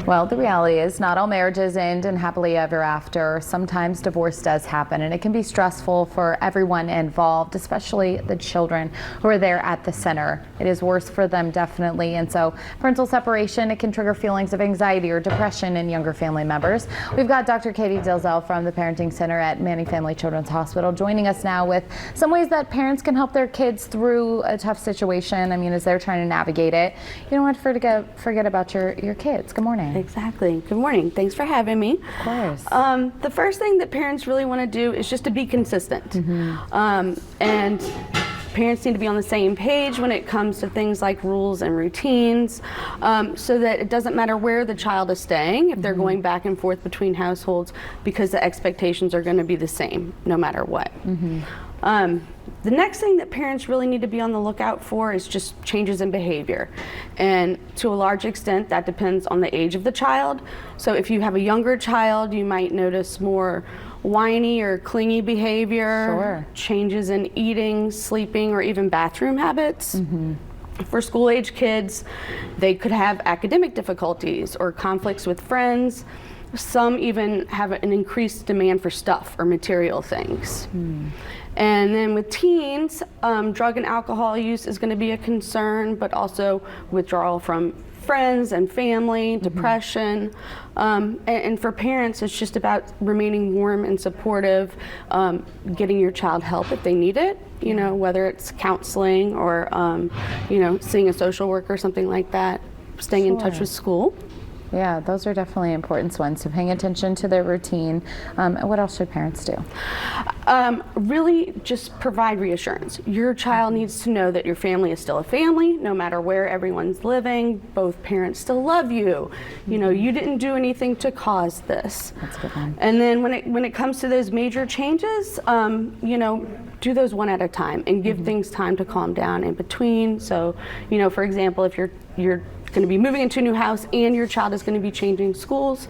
Well, the reality is not all marriages end in happily ever after. Sometimes divorce does happen, and it can be stressful for everyone involved, especially the children who are there at the center. It is worse for them, definitely, and so parental separation, it can trigger feelings of anxiety or depression in younger family members. We've got Dr. Katherine Dilzell from the Parenting Center at Manning Family Children's Hospital joining us now with some ways that parents can help their kids through a tough situation. I mean, as they're trying to navigate it, you don't want to forget about your kids. Good morning. Exactly. Good morning. Thanks for having me. Of course. The first thing that parents really want to do is just to be consistent. And parents need to be on the same page when it comes to things like rules and routines, so that it doesn't matter where the child is staying, if they're going back and forth between households, because the expectations are going to be the same no matter what. The next thing that parents really need to be on the lookout for is just changes in behavior. And to a large extent, that depends on the age of the child. So if you have a younger child, you might notice more whiny or clingy behavior, changes in eating, sleeping, or even bathroom habits. For school-age kids, they could have academic difficulties or conflicts with friends. Some even have an increased demand for stuff or material things. And then with teens, drug and alcohol use is going to be a concern, but also withdrawal from friends and family, depression. And for parents, it's just about remaining warm and supportive, getting your child help if they need it, you know, whether it's counseling or, you know, seeing a social worker or something like that, staying in touch with school. Yeah, those are definitely important ones. So paying attention to their routine. What else should parents do? Really just provide reassurance. Your child needs to know that your family is still a family, no matter where everyone's living. Both parents still love you. You know, you didn't do anything to cause this. That's a good one. And then when it comes to those major changes, you know, do those one at a time and give things time to calm down in between. So, you know, for example, if you're going to be moving into a new house and your child is going to be changing schools,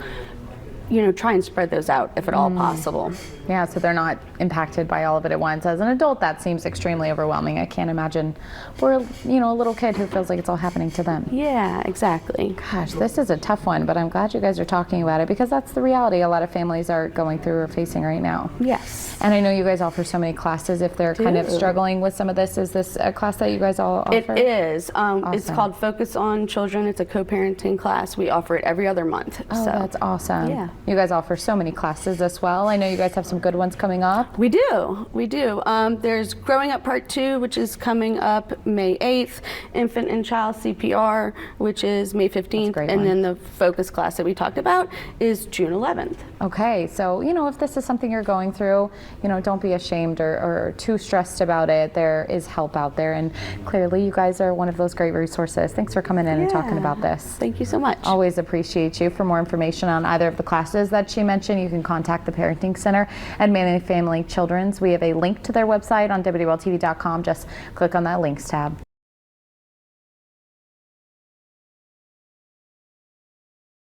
you know, try and spread those out if at all possible. Yeah, so they're not impacted by all of it at once. As an adult, that seems extremely overwhelming. I can't imagine for, you know, a little kid who feels like it's all happening to them. Yeah, exactly. Gosh, this is a tough one, but I'm glad you guys are talking about it because that's the reality a lot of families are going through or facing right now. Yes. And I know you guys offer so many classes if they're kind of struggling with some of this. Is this a class that you guys all offer? It is. Awesome. It's called Focus on Children. It's a co-parenting class. We offer it every other month. Oh, so that's awesome. Yeah. You guys offer so many classes as well. I know you guys have some good ones coming up. We do. We do. There's Growing Up Part 2, which is coming up May 8th. Infant and Child CPR, which is May 15th. And then the Focus class that we talked about is June 11th. Okay. So, you know, if this is something you're going through, you know, don't be ashamed or too stressed about it. There is help out there. And clearly you guys are one of those great resources. Thanks for coming in and talking about this. Thank you so much. Always appreciate you. For more information on either of the classes that she mentioned, you can contact the Parenting Center at Manning Family Children's. We have a link to their website on WLTV.com. Just click on that links tab.